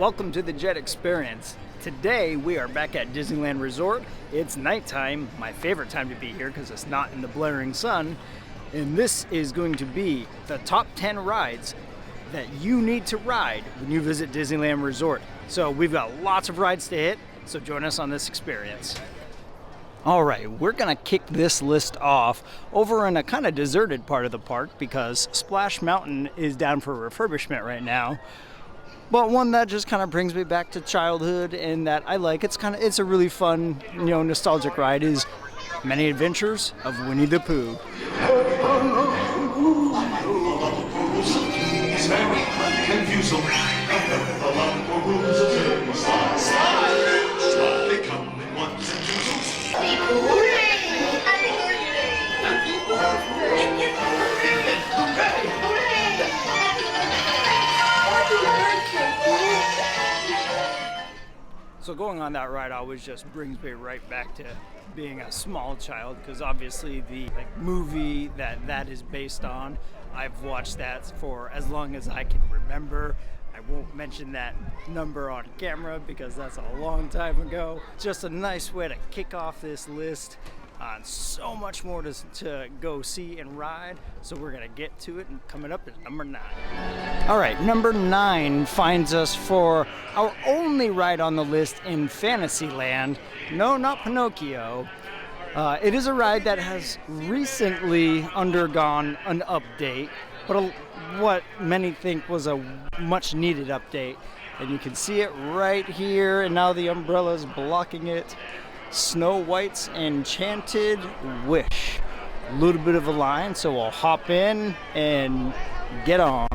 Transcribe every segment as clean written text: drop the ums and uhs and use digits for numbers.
Welcome to the Jet Experience. Today we are back at Disneyland Resort. It's nighttime, my favorite time to be here because it's not in the blaring sun. And this is going to be the top 10 rides that you need to ride when you visit Disneyland Resort. So we've got lots of rides to hit, so join us on this experience. All right, we're gonna kick this list off over in a kind of deserted part of the park because Splash Mountain is down for refurbishment right now. But one that just kind of brings me back to childhood and that I like. It's a really fun, nostalgic ride is Many Adventures of Winnie the Pooh. So going on that ride always just brings me right back to being a small child, because obviously the movie that is based on, I've watched that for as long as I can remember. I won't mention that number on camera because that's a long time ago. Just a nice way to kick off this list. So much more to go see and ride, so we're gonna get to it, and coming up is number 9. All right, number 9 finds us for our only ride on the list in Fantasyland. No, not Pinocchio. It is a ride that has recently undergone an update, but what many think was a much needed update. And you can see it right here, and now the umbrella's blocking it. Snow White's Enchanted Wish. A little bit of a line, so we'll hop in and get on.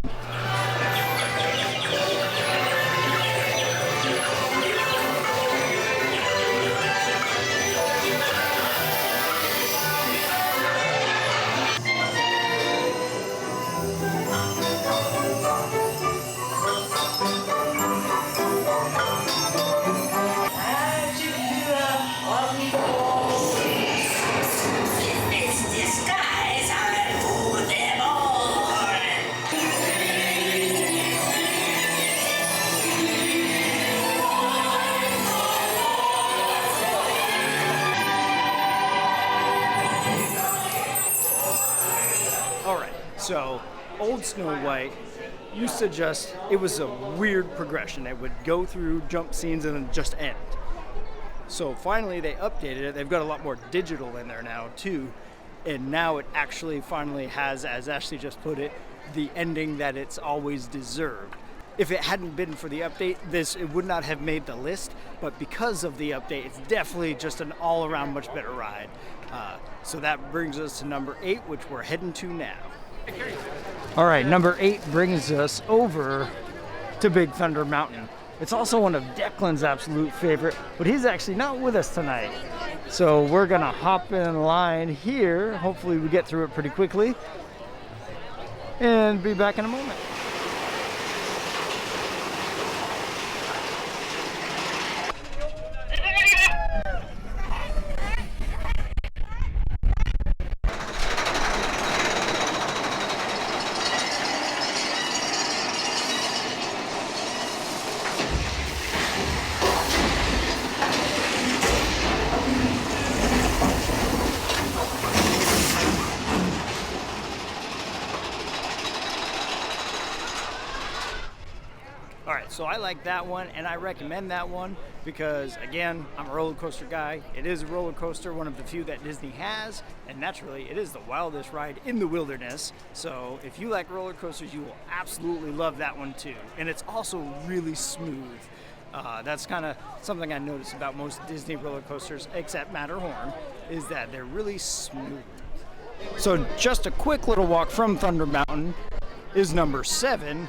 So, old Snow White used to it was a weird progression. It would go through jump scenes and then just end. So finally they updated it. They've got a lot more digital in there now too. And now it actually finally has, as Ashley just put it, the ending that it's always deserved. If it hadn't been for the update, it would not have made the list. But because of the update, it's definitely just an all-around much better ride. So that brings us to number 8, which we're heading to now. All right, number 8 brings us over to Big Thunder Mountain. It's also one of Declan's absolute favorite, but he's actually not with us tonight. So we're gonna hop in line here. Hopefully we get through it pretty quickly and be back in a moment. So I like that one, and I recommend that one because, again, I'm a roller coaster guy. It is a roller coaster, one of the few that Disney has, and naturally, it is the wildest ride in the wilderness. So if you like roller coasters, you will absolutely love that one too. And it's also really smooth. That's kind of something I notice about most Disney roller coasters, except Matterhorn, is that they're really smooth. So just a quick little walk from Thunder Mountain is number 7.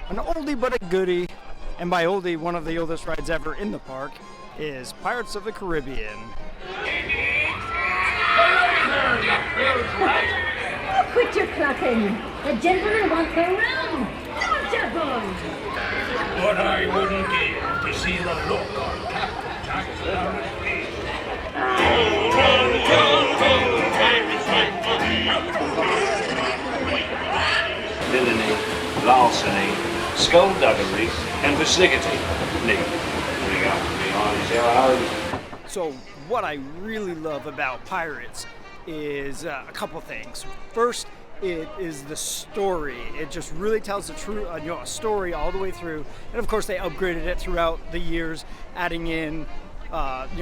An oldie but a goodie, and by oldie, one of the oldest rides ever in the park, is Pirates of the Caribbean. Oh, quit your clapping! The gentlemen want their room! Don't you, boys? But I wouldn't give to see the look on Captain Jack's face. Villainy, larceny, skullduggery, and persnickety. So what I really love about Pirates is a couple things. First, it is the story. It just really tells the true, a story all the way through. And of course, they upgraded it throughout the years, adding in,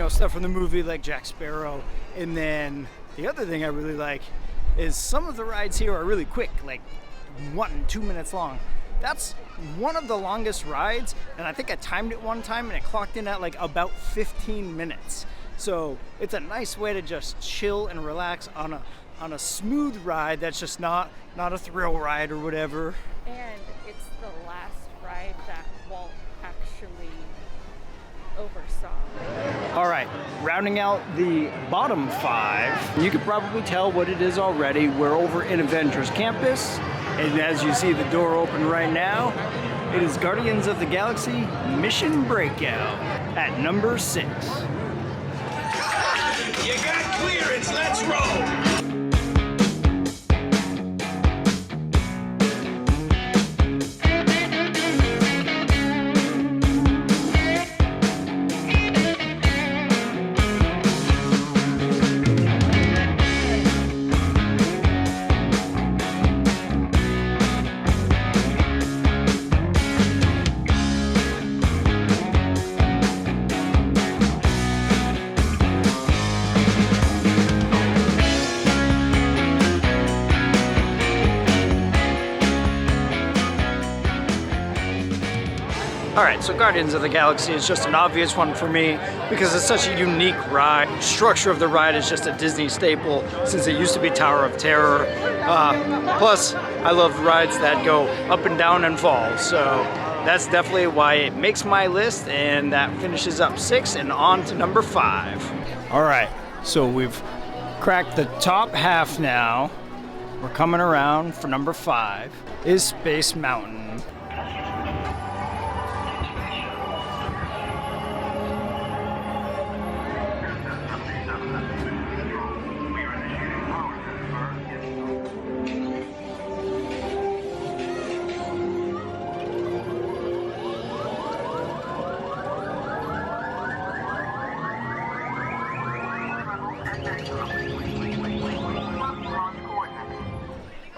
stuff from the movie like Jack Sparrow. And then the other thing I really like is some of the rides here are really quick, like 1 and 2 minutes long. That's one of the longest rides, and I think I timed it one time and it clocked in at like about 15 minutes. So it's a nice way to just chill and relax on a smooth ride that's just not a thrill ride or whatever. And it's the last ride that Walt actually oversaw. All right, rounding out the bottom 5, you can probably tell what it is already. We're over in Avengers Campus, and as you see the door open right now, it is Guardians of the Galaxy Mission Breakout at number 6. You got clearance, let's roll! Alright, so Guardians of the Galaxy is just an obvious one for me because it's such a unique ride. The structure of the ride is just a Disney staple since it used to be Tower of Terror. Plus, I love rides that go up and down and fall, so that's definitely why it makes my list, and that finishes up 6 and on to number 5. Alright, so we've cracked the top half now. We're coming around for number 5 is Space Mountain.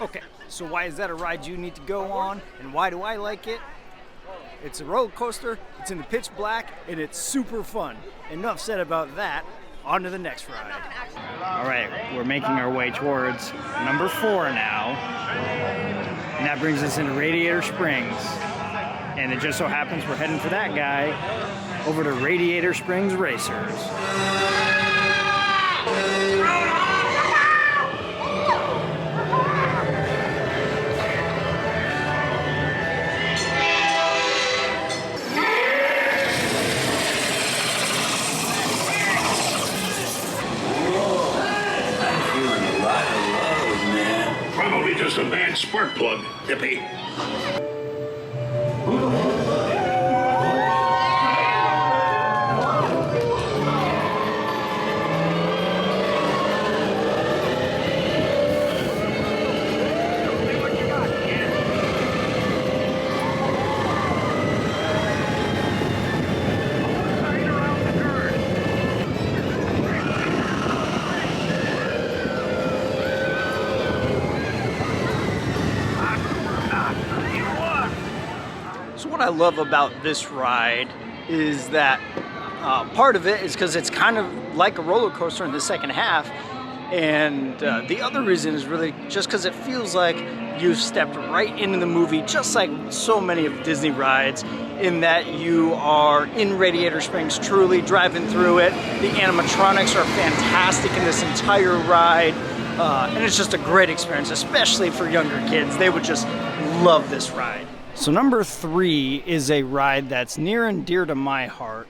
Okay, so why is that a ride you need to go on, and why do I like it? It's a roller coaster, it's in the pitch black, and it's super fun. Enough said about that, on to the next ride. Alright, we're making our way towards number 4 now, and that brings us into Radiator Springs. And it just so happens we're heading for that guy over to Radiator Springs Racers. Probably just a bad spark plug, Dippy. What I love about this ride is that part of it is because it's kind of like a roller coaster in the second half, and the other reason is really just because it feels like you've stepped right into the movie, just like so many of Disney rides, in that you are in Radiator Springs, truly driving through it. The animatronics are fantastic in this entire ride, and it's just a great experience, especially for younger kids. They would just love this ride. So number 3 is a ride that's near and dear to my heart,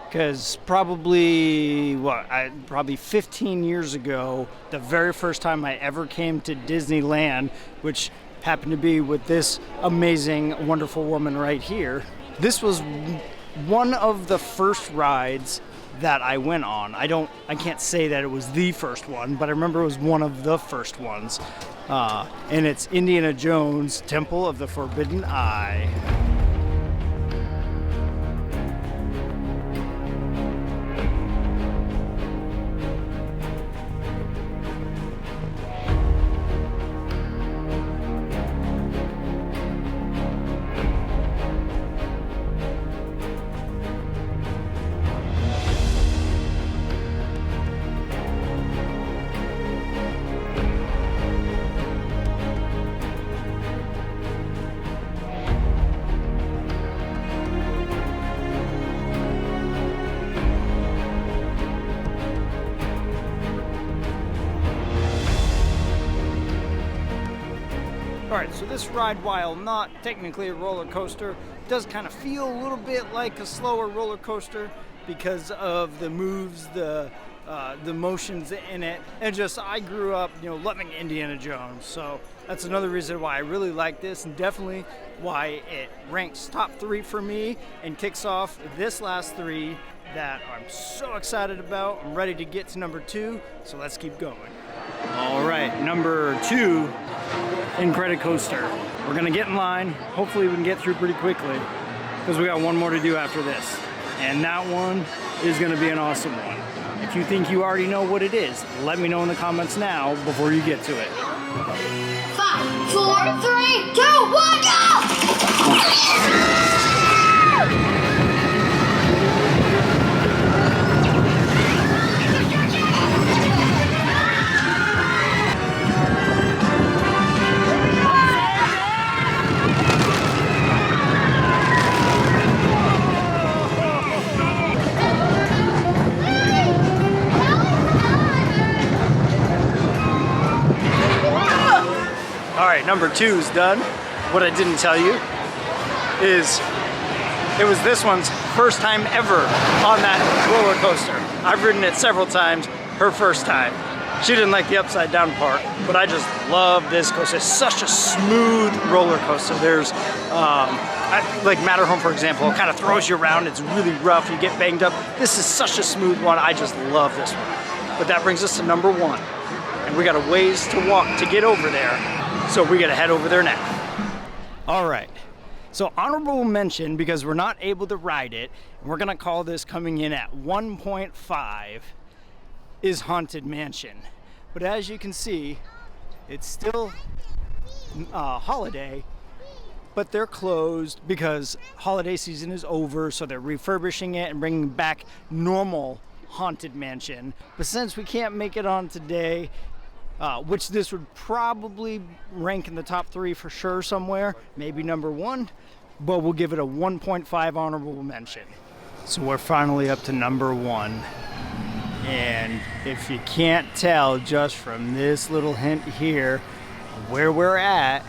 because probably 15 years ago, the very first time I ever came to Disneyland, which happened to be with this amazing, wonderful woman right here. This was one of the first rides that I went on. I can't say that it was the first one, but I remember it was one of the first ones. And it's Indiana Jones' Temple of the Forbidden Eye. Alright, so this ride, while not technically a roller coaster, does kind of feel a little bit like a slower roller coaster because of the moves, the motions in it, and just I grew up, loving Indiana Jones, so that's another reason why I really like this, and definitely why it ranks top 3 for me and kicks off this last 3 that I'm so excited about. I'm ready to get to number 2, so let's keep going. All right, number 2, Incredicoaster. We're gonna get in line. Hopefully we can get through pretty quickly because we got one more to do after this, and that one is gonna be an awesome one. If you think you already know what it is, let me know in the comments now before you get to it. 5, 4, 3, 2, 1, go! All right, number 2 is done. What I didn't tell you is it was this one's first time ever on that roller coaster. I've ridden it several times, her first time. She didn't like the upside down part, but I just love this coaster. It's such a smooth roller coaster. There's, like Matterhorn, for example, it kind of throws you around. It's really rough, you get banged up. This is such a smooth one. I just love this one. But that brings us to number 1. And we got a ways to walk to get over there. So we gotta head over there now. All right, so honorable mention, because we're not able to ride it, and we're gonna call this coming in at 1.5, is Haunted Mansion. But as you can see, it's still holiday, but they're closed because holiday season is over, so they're refurbishing it and bringing back normal Haunted Mansion. But since we can't make it on today, which this would probably rank in the top 3 for sure somewhere, maybe number 1, but we'll give it a 1.5 honorable mention. So we're finally up to number 1. And if you can't tell just from this little hint here where we're at,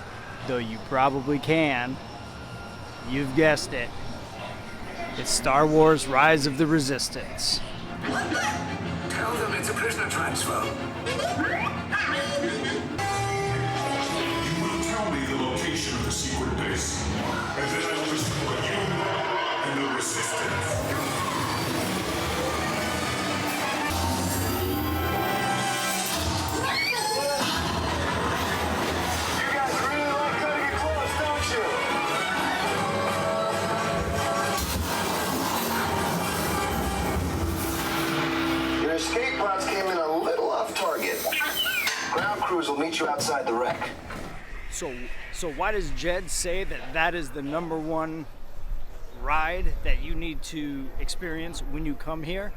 though you probably can, you've guessed it. It's Star Wars Rise of the Resistance. Tell them it's a prisoner transfer. Of the secret base, and then I will destroy you and the resistance. You guys really like cutting it close, don't you? Your escape pods came in a little off target. Ground crews will meet you outside the wreck. So why does Jed say that that is the number 1 ride that you need to experience when you come here?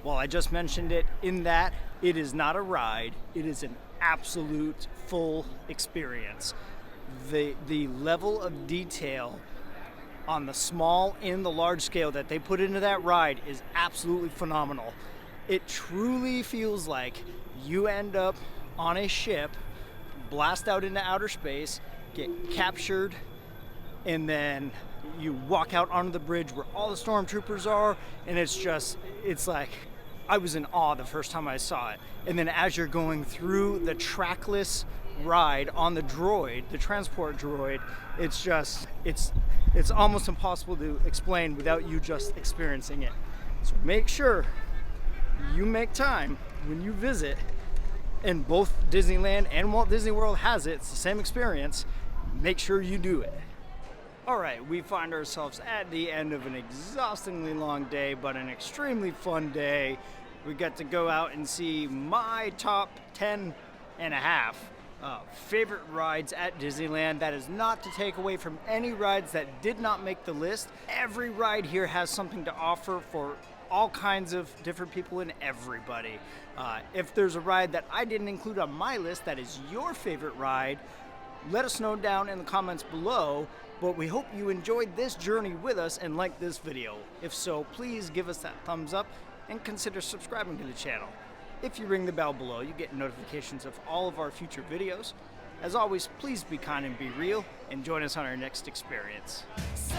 Well, I just mentioned it in that it is not a ride, it is an absolute full experience. The level of detail on the small and the large scale that they put into that ride is absolutely phenomenal. It truly feels like you end up on a ship, blast out into outer space, get captured, and then you walk out onto the bridge where all the stormtroopers are, and it's like, I was in awe the first time I saw it. And then as you're going through the trackless ride on the droid, the transport droid, it's almost impossible to explain without you just experiencing it. So make sure you make time when you visit, and both Disneyland and Walt Disney World has it, it's the same experience, make sure you do it. All right, we find ourselves at the end of an exhaustingly long day, but an extremely fun day. We got to go out and see my top 10 and a half favorite rides at Disneyland. That is not to take away from any rides that did not make the list. Every ride here has something to offer for all kinds of different people and everybody. If there's a ride that I didn't include on my list that is your favorite ride, let us know down in the comments below. But we hope you enjoyed this journey with us and liked this video. If so, please give us that thumbs up and consider subscribing to the channel. If you ring the bell below, you get notifications of all of our future videos. As always, please be kind and be real, and join us on our next experience. So